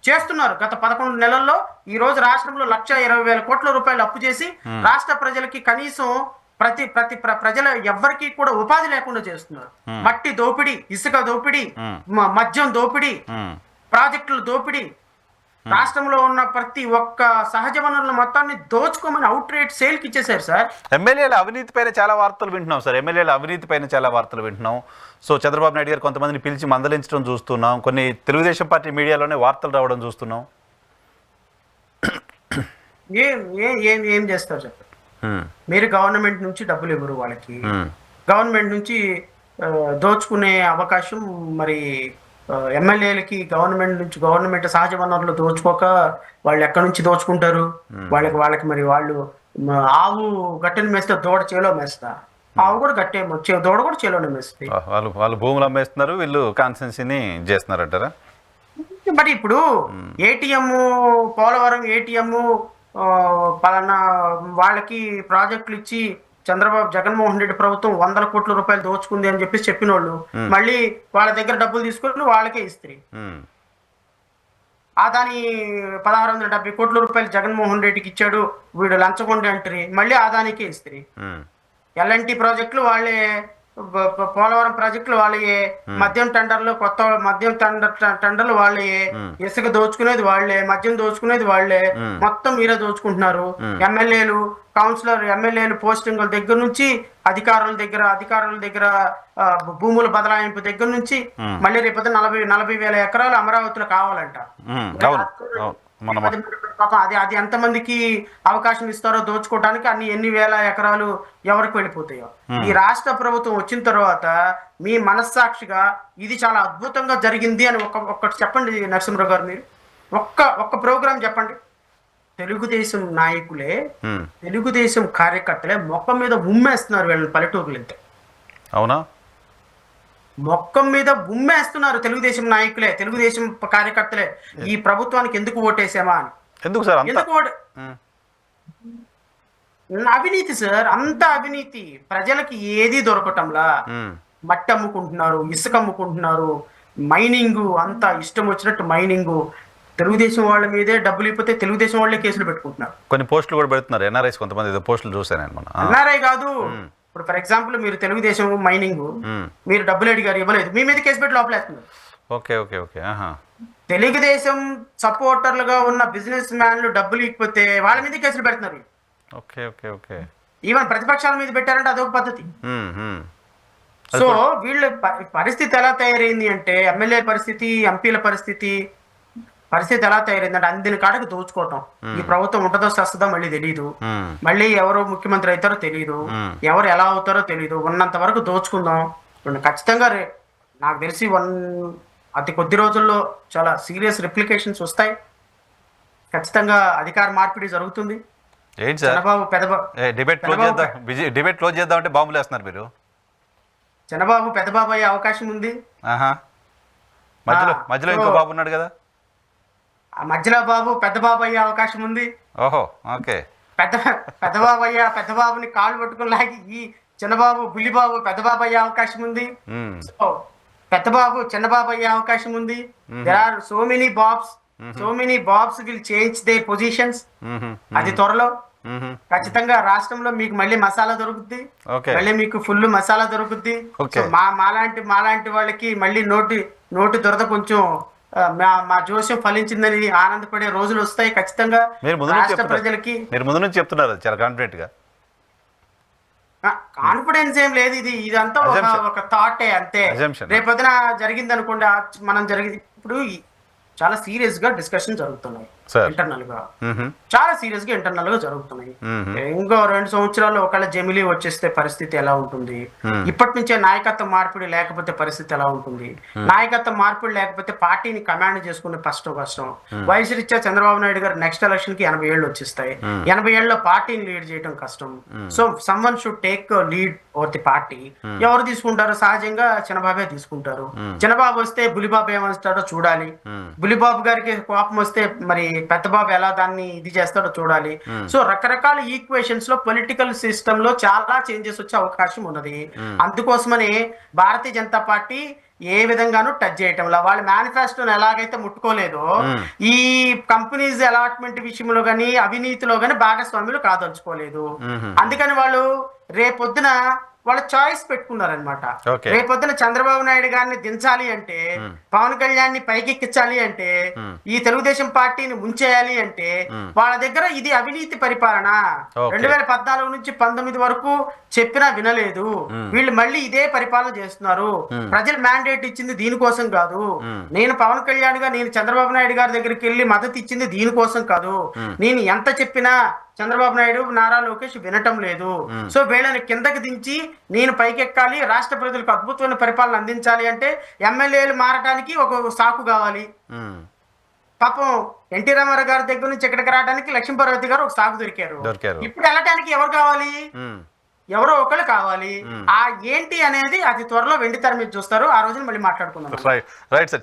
చేస్తున్నారు. గత 11 నెలల్లో ఈ రోజు రాష్ట్రంలో 1,20,000 కోట్ల రూపాయలు అప్పు చేసి రాష్ట్ర ప్రజలకి కనీసం ప్రజల ఎవ్వరికీ కూడా ఉపాధి లేకుండా చేస్తున్నారు. మట్టి దోపిడీ, ఇసుక దోపిడీ, మద్యం దోపిడీ, ప్రాజెక్టుల దోపిడీ, రాష్ట్రంలో ఉన్న ప్రతి ఒక్క సహజ వనరుల మొత్తాన్ని దోచుకోమని అవుట్ రేట్ సేల్కి ఇచ్చేసారు సార్. ఎమ్మెల్యేల అవినీతి పైన చాలా వార్తలు వింటున్నాం సార్. ఎమ్మెల్యేల అవినీతి పైన చాలా వార్తలు వింటున్నాం. సో చంద్రబాబు నాయుడు గారు కొంతమందిని పిలిచి మందలించడం చూస్తున్నాం. కొన్ని తెలుగుదేశం పార్టీ మీడియాలోనే వార్తలు రావడం చూస్తున్నాం. ఏం చేస్తారు చెప్పండి. మీరు గవర్నమెంట్ నుంచి డబ్బులు ఇవ్వరు వాళ్ళకి. గవర్నమెంట్ నుంచి దోచుకునే అవకాశం మరి ఎమ్మెల్యేలకి గవర్నమెంట్ సహజ వనరులు దోచుకోక వాళ్ళు ఎక్కడి నుంచి దోచుకుంటారు? వాళ్ళకి మరి వాళ్ళు ఆవు గట్టెని మేస్తే దూడ చేలో మేస్తా, ఆవు కూడా దూడ కూడా చేలోనే మేస్తాయి. వాళ్ళు భూములు అమ్మేస్తున్నారు, వీళ్ళు కాన్స్టెన్సీని చేస్తున్నారు అంటారా? మరి ఇప్పుడు ఏటీఎం, పోలవరం ఏటీఎం పలానా వాళ్ళకి ప్రాజెక్టులు ఇచ్చి జగన్మోహన్ రెడ్డి ప్రభుత్వం 100 కోట్ల రూపాయలు దోచుకుంది అని చెప్పేసి చెప్పిన వాళ్ళు మళ్ళీ వాళ్ళ దగ్గర డబ్బులు తీసుకొని వాళ్ళకే ఇస్తారు. ఆదాని 1,670 కోట్ల రూపాయలు జగన్మోహన్ రెడ్డికి ఇచ్చాడు, వీడు లంచగొండి అంటారు, మళ్ళీ ఆదానికే ఇస్తారు. ఎల్ఎన్టీ ప్రాజెక్టులు వాళ్ళే, పోలవరం ప్రాజెక్టులు వాళ్ళే, మద్యం టెండర్లు, కొత్త మద్యం టెండర్లు వాళ్ళే, ఇసుక దోచుకునేది వాళ్ళే, మద్యం దోచుకునేది వాళ్ళే, మొత్తం మీరే దోచుకుంటున్నారు. ఎమ్మెల్యేలు, ఎమ్మెల్యేలు పోస్టింగుల దగ్గర నుంచి అధికారుల దగ్గర భూముల బదలాయింపు దగ్గర నుంచి మళ్ళీ రేపు 40,000 ఎకరాలు అమరావతిలో కావాలంట. అది ఎంతమందికి అవకాశం ఇస్తారో దోచుకోవడానికి, ఎన్ని వేల ఎకరాలు ఎవరికి వెళ్ళిపోతాయో. ఈ రాష్ట్ర ప్రభుత్వం వచ్చిన తర్వాత మీ మనస్సాక్షిగా ఇది చాలా అద్భుతంగా జరిగింది అని ఒక్కటి చెప్పండి నరసింహరావు గారు. మీరు ఒక్క ప్రోగ్రాం చెప్పండి. తెలుగుదేశం నాయకులే, తెలుగుదేశం కార్యకర్తలే మొక్క మీద ఉమ్మేస్తున్నారు వీళ్ళని పల్లెటూరులు వెళ్తే. అవునా? మొక్కం మీద ఉమ్మేస్తున్నారు తెలుగుదేశం నాయకులే, తెలుగుదేశం కార్యకర్తలే. ఈ ప్రభుత్వానికి ఎందుకు ఓటేసామా అని. ఎందుకు సార్? అవినీతి సార్, అంత అవినీతి. ప్రజలకి ఏది దొరకటంలా. మట్టి అమ్ముకుంటున్నారు, ఇసుక అమ్ముకుంటున్నారు, మైనింగ్, అంతా ఇష్టం వచ్చినట్టు మైనింగ్. తెలుగుదేశం వాళ్ళ మీదే డబ్బులు ఇప్పితే తెలుగుదేశం వాళ్ళే కేసులు పెట్టుకుంటున్నారు. కొన్ని పోస్టులు కూడా పెడుతున్నారు ఎన్ఆర్ఐస్, కొంతమంది పోస్టులు చూసాను. ఎన్ఆర్ఐ కాదు, ఇప్పుడు ఫర్ ఎగ్జాంపుల్ మీరు తెలుగుదేశం మైనింగ్, మీరు డబ్బులు అడిగారు, ఇవ్వలేదు, మీ మీద కేసు పెట్టి లోపలేస్తున్నారు. Okay okay okay. తెలుగుదేశం సపోర్టర్లుగా ఉన్న బిజినెస్ మ్యాన్లు డబ్బులు ఇకపోతే వాళ్ళ మీద కేసులు పెడుతున్నారు. Okay okay okay. ఈవెన్ ప్రతిపక్షాల మీద పెట్టారంటే అదొక పద్ధతి. సో వీళ్ళ పరిస్థితి ఎలా తయారైంది అంటే, ఎమ్మెల్యే పరిస్థితి, ఎంపీల పరిస్థితి ఎలా తయారైందంటే అందిన కాడకు దోచుకోవటం. ఈ ప్రభుత్వం ఉంటుందో వస్తుందో మళ్ళీ తెలియదు, మళ్ళీ ఎవరు ముఖ్యమంత్రి అవుతారో తెలియదు, ఎవరు ఎలా అవుతారో తెలియదు. ఉన్నంత వరకు దోచుకుందాం. ఖచ్చితంగా నాకు తెలిసి అతి కొద్ది రోజుల్లో చాలా సీరియస్ రిప్లికేషన్స్ వస్తాయి. ఖచ్చితంగా అధికార మార్పిడి జరుగుతుంది. చంద్రబాబు డిబేట్ క్లోజ్ చేద్దాం అంటే బాంబులు వేస్తున్నారు మీరు. చంద్రబాబు పెద్దబాబు అయ్యే అవకాశం ఉంది. మధ్యలో ఇంకో బాబు ఉన్నాడు కదా, మధ్యలో బాబు పెద్దబాబు అయ్యే అవకాశం ఉంది. ఓహో ఓకే. పెద్దబాబుని కాళ్ళు పట్టుకుని లాగి ఈ చిన్నబాబు బుల్లిబాబు పెద్దబాబు అయ్యే అవకాశం ఉంది. సో పెద్దబాబు చిన్నబాబు అయ్యే అవకాశం ఉంది. There are so many bobs will change their positions. అది త్వరలో ఖచ్చితంగా రాష్ట్రంలో మీకు మళ్ళీ మసాలా దొరుకుద్ది, మళ్ళీ మీకు ఫుల్ మసాలా దొరుకుద్ది. మాలాంటి వాళ్ళకి మళ్ళీ నోటి దొరద కొంచెం మా జోస్యం ఫలించిందని ఆనందపడే రోజులు వస్తాయి ఖచ్చితంగా రాష్ట్ర ప్రజలకి. మీరు ముందు నుంచి చెప్తున్నారు చాలా కాన్ఫిడెంట్ గా. కాన్ఫిడెన్స్ ఏం లేదు, ఇదంతా ఒక థాటే అంతే. రేపొద్దున జరిగింది అనుకోండి, ఇప్పుడు చాలా సీరియస్ గా డిస్కషన్ జరుగుతున్నాయి ఇంటర్నల్ గా, చాలా సీరియస్ గా ఇంటర్నల్ గా జరుగుతున్నాయి. ఇంకో 2 సంవత్సరాల్లో ఒకవేళ జమిలీ వచ్చేస్తే పరిస్థితి ఎలా ఉంటుంది, ఇప్పటి నుంచే నాయకత్వ మార్పిడి లేకపోతే పరిస్థితి ఎలా ఉంటుంది, నాయకత్వ మార్పిడి లేకపోతే పార్టీని కమాండ్ చేసుకునే కష్టం. వయసు రీత్యా చంద్రబాబు నాయుడు గారు నెక్స్ట్ ఎలక్షన్ కి 80 ఏళ్ళు వచ్చేస్తాయి. 80 ఏళ్ళలో పార్టీని లీడ్ చేయడం కష్టం. So someone should take lead over the party. ఎవరు తీసుకుంటారు? సహజంగా చిన్నబాబే తీసుకుంటారు. చిన్నబాబు వస్తే బులిబాబు ఏమొస్తాడో చూడాలి. బులిబాబు గారికి కోపం వస్తే మరి పెద్దబాబు ఎలా దాన్ని ఇది చేస్తాడో చూడాలి. సో రకరకాల ఈక్వేషన్స్ లో పొలిటికల్ సిస్టమ్ లో చాలా చేంజెస్ వచ్చే అవకాశం ఉన్నది. అందుకోసమని భారతీయ జనతా పార్టీ ఏ విధంగానూ టచ్ చేయటంలా. వాళ్ళ మేనిఫెస్టోని ఎలాగైతే ముట్టుకోలేదో ఈ కంపెనీస్ అలాట్మెంట్ విషయంలో గానీ అవినీతిలో గానీ భాగస్వాములు కాదలుచుకోలేదు. అందుకని వాళ్ళు రేపొద్దున వాళ్ళ చాయిస్ పెట్టుకున్నారనమాట. రేపొద్దున చంద్రబాబు నాయుడు గారిని దించాలి అంటే, పవన్ కళ్యాణ్ ని పైకెక్కించాలి అంటే, ఈ తెలుగుదేశం పార్టీని ముంచేయాలి అంటే వాళ్ళ దగ్గర ఇది అవినీతి పరిపాలన. 2014 నుంచి 19 వరకు చెప్పినా వినలేదు. వీళ్ళు మళ్ళీ ఇదే పరిపాలన చేస్తున్నారు. ప్రజలు మ్యాండేట్ ఇచ్చింది దీనికోసం కాదు. నేను పవన్ కళ్యాణ్ గా నేను చంద్రబాబు నాయుడు గారి దగ్గరికి వెళ్ళి మద్దతు ఇచ్చింది దీనికోసం కాదు. నేను ఎంత చెప్పినా చంద్రబాబు నాయుడు నారా లోకేష్ వినటం లేదు. సో వీళ్ళని కిందకి దించి నేను పైకెక్కాలి, రాష్ట్ర ప్రజలకు అద్భుతమైన పరిపాలన అందించాలి అంటే ఎమ్మెల్యేలు మారటానికి ఒక సాకు కావాలి. పాపం ఎన్టీ రామారావు గారి దగ్గర నుంచి ఇక్కడికి రావడానికి లక్ష్మీపార్వతి గారు ఒక సాకు దొరికారు. ఇప్పుడు వెళ్ళటానికి ఎవరు కావాలి? ఎవరో ఒకళ్ళు కావాలి. ఆ ఏంటి అనేది అతి త్వరలో వెండి తెర మీద చూస్తారు. ఆ రోజున మళ్ళీ మాట్లాడుకుందాం. Right sir.